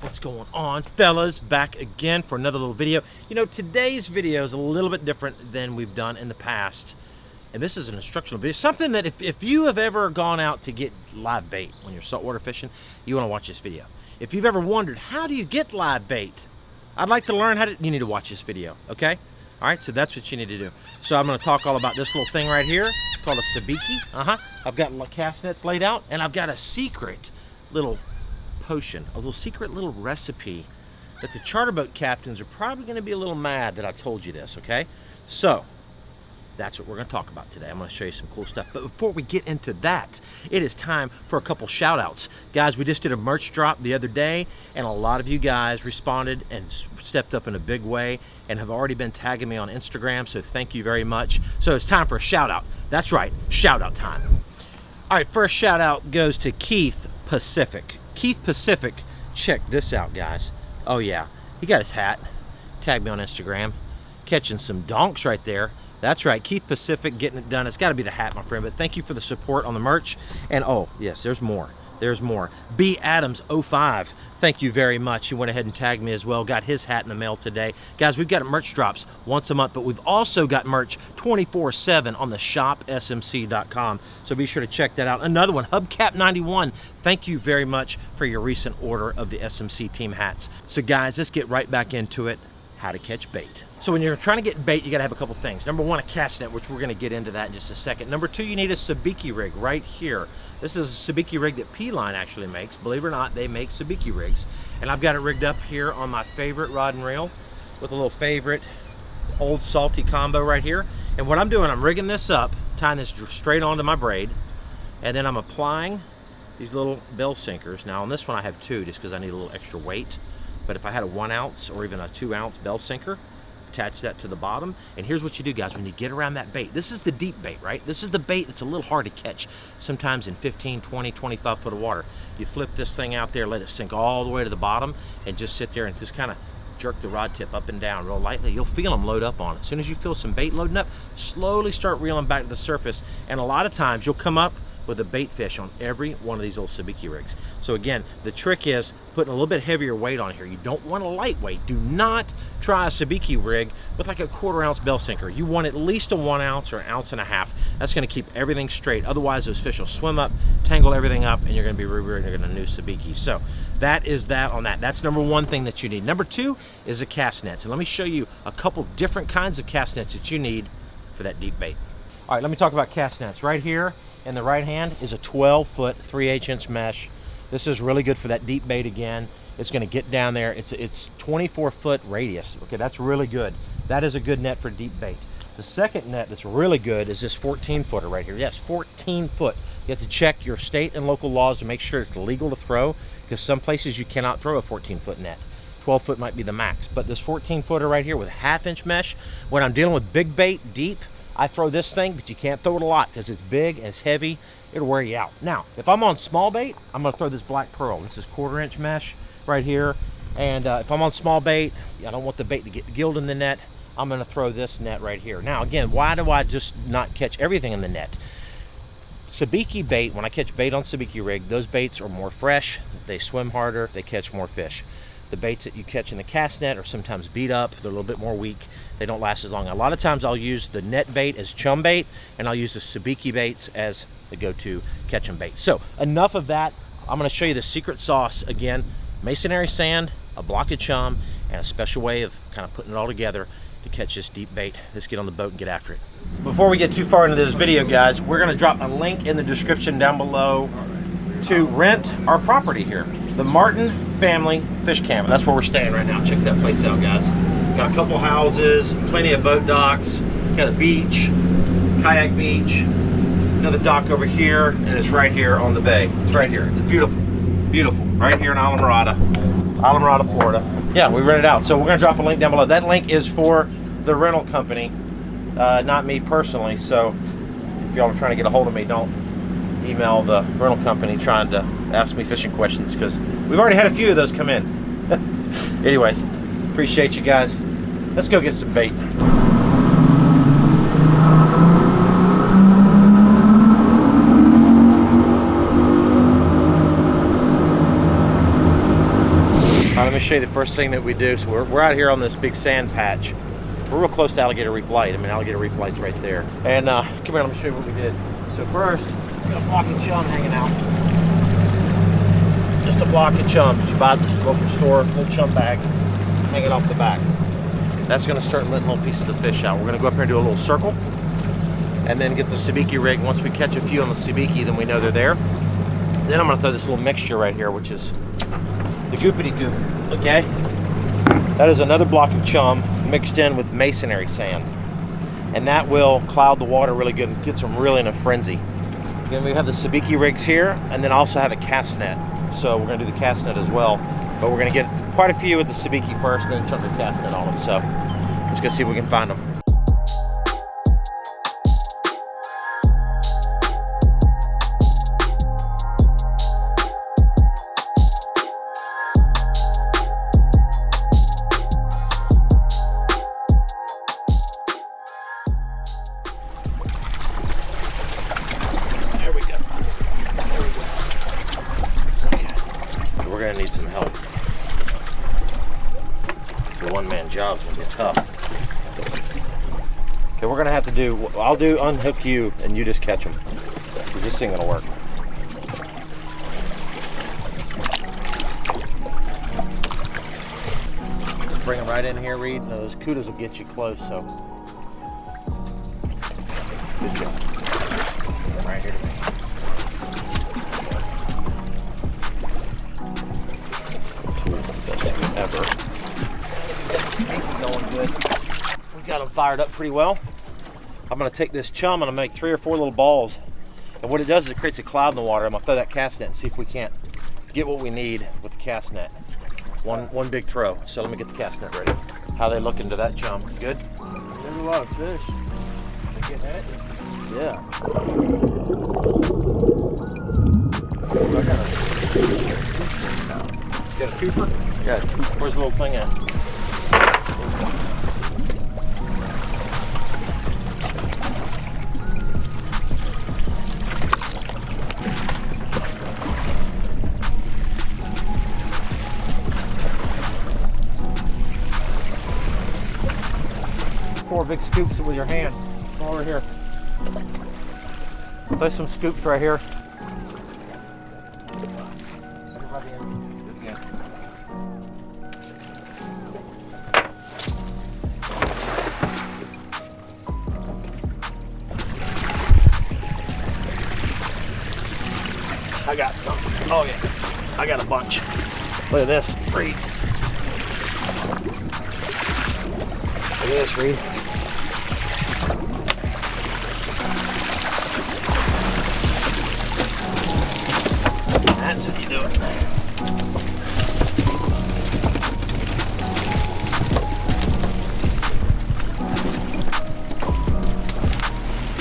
What's going on, fellas? Back again for another little video. You know, today's video is a little bit different than we've done in the past. And this is an instructional video. Something that if you have ever gone out to get live bait when you're saltwater fishing, you want to watch this video. If you've ever wondered, how do you get live bait? I'd like to learn how to, you need to watch this video, okay? All right, so that's what you need to do. So I'm going to talk all about this little thing right here. It's called a Sabiki. I've got cast nets laid out, and I've got a secret little potion, a little secret little recipe that the charter boat captains are probably going to be a little mad that I told you this, okay? So that's what we're going to talk about today. I'm going to show you some cool stuff. But before we get into that, it is time for a couple shout outs. Guys, we just did a merch drop the other day, and a lot of you guys responded and stepped up in a big way and have already been tagging me on Instagram, so thank you very much. So it's time for a shout out. That's right, shout out time. All right, first shout out goes to Keith Pacific. Keith Pacific, check this out, guys. Oh yeah, he got his hat. Tagged me on Instagram. Catching some donks right there. That's right, Keith Pacific getting it done. It's got to be the hat, my friend, but thank you for the support on the merch. And oh, yes, there's more. There's more. B Adams 05, thank you very much. He went ahead and tagged me as well. Got his hat in the mail today. Guys, we've got merch drops once a month, but we've also got merch 24/7 on the ShopSMC.com. So be sure to check that out. Another one, Hubcap91, thank you very much for your recent order of the SMC team hats. So guys, let's get right back into it. How to catch bait. So when you're trying to get bait, you gotta have a couple things. Number one, a cast net, which we're gonna get into that in just a second. Number two, you need a Sabiki rig right here. This is a Sabiki rig that P-Line actually makes. Believe it or not, they make Sabiki rigs. And I've got it rigged up here on my favorite rod and reel with a little favorite old salty combo right here. And what I'm doing, I'm rigging this up, tying this straight onto my braid, and then I'm applying these little bell sinkers. Now on this one I have two just because I need a little extra weight. But if I had a 1 ounce or even a 2 ounce bell sinker, attach that to the bottom. And here's what you do, guys, when you get around that bait. This is the deep bait, right? This is the bait that's a little hard to catch, sometimes in 15, 20, 25 foot of water. You flip this thing out there, let it sink all the way to the bottom, and just sit there and just kind of jerk the rod tip up and down real lightly. You'll feel them load up on it. As soon as you feel some bait loading up, slowly start reeling back to the surface. And a lot of times you'll come up with a bait fish on every one of these old Sabiki rigs. So again, the trick is putting a little bit heavier weight on here. You don't want a lightweight. Do not try a Sabiki rig with like a 1/4 ounce bell sinker. You want at least a 1 ounce or 1.5 ounces. That's gonna keep everything straight. Otherwise those fish will swim up, tangle everything up, and you're gonna be rearing a new Sabiki. So that is that on that. That's number one thing that you need. Number two is a cast net. So let me show you a couple different kinds of cast nets that you need for that deep bait. All right, let me talk about cast nets. Right here in the right hand is a 12-foot 3/8 inch mesh. This is really good for that deep bait again. It's going to get down there. It's 24-foot radius. Okay, that's really good. That is a good net for deep bait. The second net that's really good is this 14-footer right here. Yes, 14 foot. You have to check your state and local laws to make sure it's legal to throw, because some places you cannot throw a 14-foot net. 12 foot might be the max, but this 14-footer right here with a 1/2 inch mesh, when I'm dealing with big bait deep, I throw this thing, but you can't throw it a lot because it's big and it's heavy. It'll wear you out. Now, if I'm on small bait, I'm gonna throw this black pearl. This is 1/4 inch mesh right here. And if I'm on small bait, I don't want the bait to get gilled in the net, I'm gonna throw this net right here. Now, again, why do I just not catch everything in the net? Sabiki bait, when I catch bait on Sabiki rig, those baits are more fresh, they swim harder, they catch more fish. The baits that you catch in the cast net are sometimes beat up, they're a little bit more weak, they don't last as long. A lot of times I'll use the net bait as chum bait, and I'll use the Sabiki baits as the go-to catch 'em bait. So enough of that. I'm going to show you the secret sauce again. Masonry sand, a block of chum, and a special way of kind of putting it all together to catch this deep bait. Let's get on the boat and get after it. Before we get too far into this video, guys, we're going to drop a link in the description down below to rent our property here, the Martin Family Fish Camp. That's where we're staying right now. Check that place out, guys. Got a couple houses, plenty of boat docks, got a beach, kayak beach, another dock over here, and it's right here on the bay. It's right here. It's beautiful, beautiful. Right here in Islamorada, Florida. Yeah, we rent it out. So we're gonna drop a link down below. That link is for the rental company, not me personally. So if y'all are trying to get a hold of me, don't email the rental company trying to ask me fishing questions, because we've already had a few of those come in. Anyways, appreciate you guys. Let's go get some bait. right, let me show you the first thing that we do. So we're out here on this big sand patch. We're real close to Alligator Reef Light. I mean, Alligator Reef Light's right there. And come here, let me show you what we did. So first, we got a block of chum hanging out. Just a block of chum. You buy at the local store, little chum bag, hang it off the back. That's gonna start letting little pieces of fish out. We're gonna go up here and do a little circle, and then get the Sabiki rig. Once we catch a few on the Sabiki, then we know they're there. Then I'm gonna throw this little mixture right here, which is the goopity goop, okay? That is another block of chum mixed in with masonry sand. And that will cloud the water really good and gets them really in a frenzy. Then we have the Sabiki rigs here, and then also have a cast net. So we're gonna do the cast net as well. But we're gonna get quite a few with the Sabiki first, and then chunk the cast net on them. So let's go see if we can find them. There we go. Okay. So we're gonna need some help. The one-man job's gonna be tough. Okay, we're gonna have to do, I'll unhook you and you just catch them, because this ain't gonna work. Just bring them right in here, Reed. No, those kudos will get you close, so. Good job. Right here to me. Ever. Going good. We got them fired up pretty well. I'm going to take this chum and I'm going to make 3 or 4 little balls. And what it does is it creates a cloud in the water. I'm going to throw that cast net and see if we can't get what we need with the cast net. One big throw. So let me get the cast net ready. How they look into that chum? Good? There's a lot of fish. They getting at it? Yeah. You got a keeper? Yeah. Where's the little thing at? 4 big scoops with your hand. Come over here. Throw some scoops right here. I got some. Oh yeah, I got a bunch. Look at this, Reed. Look at this, Reed. That's how you do it.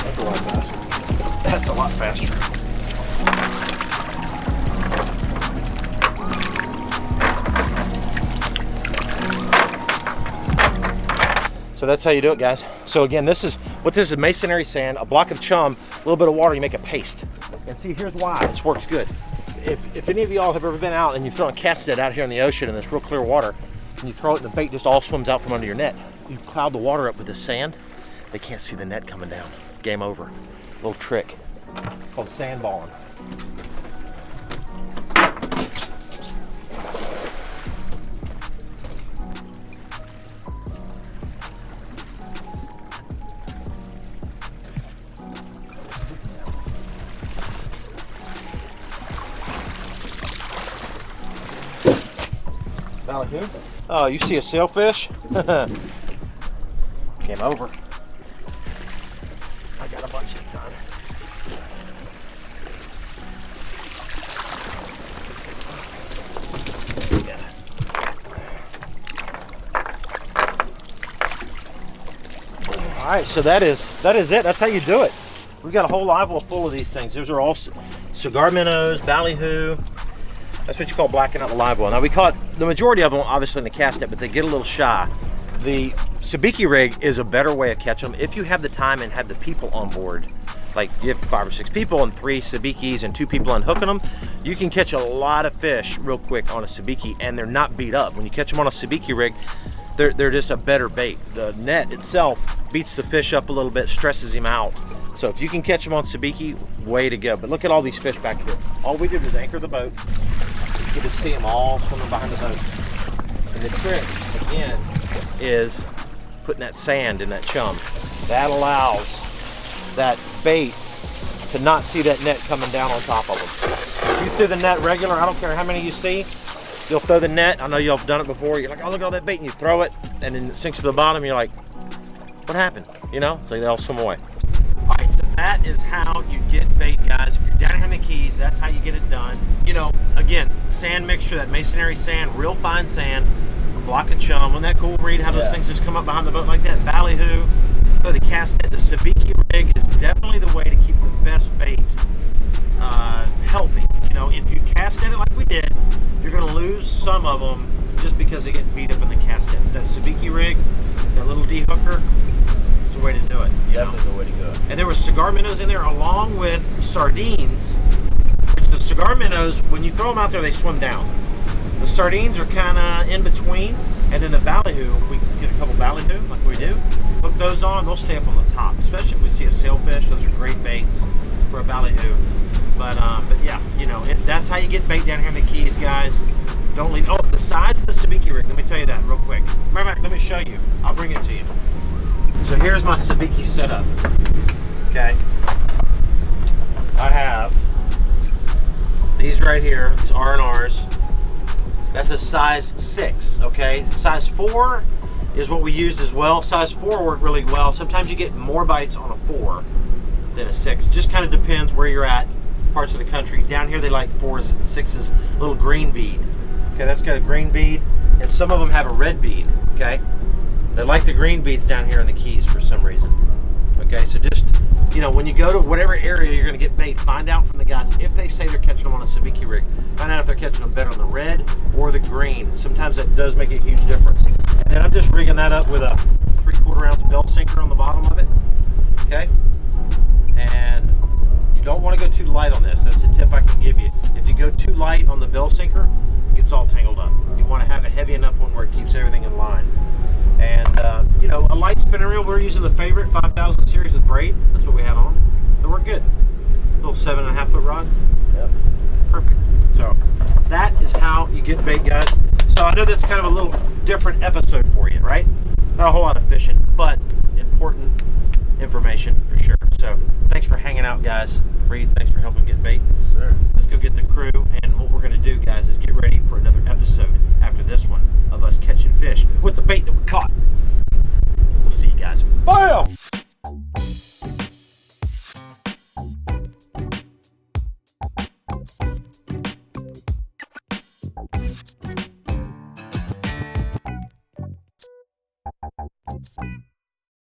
That's a lot faster. That's a lot faster. So that's how you do it, guys. So again, this is masonry sand, a block of chum, a little bit of water, you make a paste. And see, here's why this works good. If any of y'all have ever been out and you've thrown a cast net out here in the ocean in this real clear water, and you throw it and the bait just all swims out from under your net, you cloud the water up with the sand, they can't see the net coming down. Game over. Little trick called sandballing. Oh, you see a sailfish? Game over. I got a bunch of time. Yeah. All right, so that is it. That's how you do it. We've got a whole live well full of these things. Those are all cigar minnows, ballyhoo. That's what you call blacking out the live well. Now we caught the majority of them obviously in the cast net, but they get a little shy. The Sabiki rig is a better way of catching them if you have the time and have the people on board like you have 5 or 6 people and 3 Sabikis and 2 people unhooking them, you can catch a lot of fish real quick on a Sabiki, and they're not beat up. When you catch them on a Sabiki rig, they're just a better bait. The net itself beats the fish up a little bit, stresses him out. So if you can catch them on Sabiki, way to go. But look at all these fish back here. All we did was anchor the boat. You can just see them all swimming behind the boat. And the trick, again, is putting that sand in that chum. That allows that bait to not see that net coming down on top of them. If you throw the net regular, I don't care how many you see, you'll throw the net. I know y'all have done it before. You're like, oh, look at all that bait, and you throw it, and then it sinks to the bottom. You're like, what happened? You know, so they all swim away. All right, so that is how you get bait, guys. If you're down here in the Keys, that's how you get it done. You know, again, sand mixture, that masonry sand, real fine sand, a block of chum. Wasn't that cool, Reed? How those things just come up behind the boat like that? Ballyhoo. So the cast net, the Sabiki rig is definitely the way to keep the best bait healthy. You know, if you cast net it like we did, you're going to lose some of them just because they get beat up in the cast net. That Sabiki rig, that little D-hooker, is the way to do it. Definitely the way to go. And there were cigar minnows in there along with sardines, which the cigar minnows, when you throw them out there, they swim down. The sardines are kind of in between, and then the ballyhoo, if we get a couple ballyhoo like we do, hook those on, they'll stay up on the top, especially if we see a sailfish. Those are great baits for a ballyhoo. But yeah, you know, that's how you get bait down here in the Keys, guys. Don't leave. Oh, the size of the Sabiki rig, let me tell you that real quick. Matter of fact, let me show you. I'll bring it to you. So here's my Sabiki setup. Okay. I have these right here. It's R&Rs. That's a size 6, okay? Size 4 is what we used as well. Size 4 worked really well. Sometimes you get more bites on a 4 than a 6. Just kind of depends where you're at, parts of the country. Down here they like 4s and 6s, little green bead. Okay, that's got a green bead, and some of them have a red bead, okay? They like the green beads down here in the Keys for some reason. Okay, so just, you know, when you go to whatever area you're going to get bait, find out from the guys if they say they're catching them on a Sabiki rig. Find out if they're catching them better on the red or the green. Sometimes that does make a huge difference. And then I'm just rigging that up with a 3/4 ounce belt sinker on the bottom of it. Okay, and you don't want to go too light on this. That's a tip I can give you. If you go too light on the belt sinker, it gets all tangled up. You want to have a heavy enough one where it keeps everything in line. And you know, a light spinning reel, we're using the favorite 5000 series with braid. That's what we have on. They work good. Little 7.5 foot rod. Yep. Perfect. So that is how you get bait, guys. So I know that's kind of a little different episode for you, right? Not a whole lot of fishing, but important information for sure. So thanks for hanging out, guys. Reed, thanks for helping get bait. Yes, sir. Let's go get the crew, and what we're going to do, guys, is get ready for another episode after this one of us catching fish with the bait that we caught. We'll see you guys. Bye!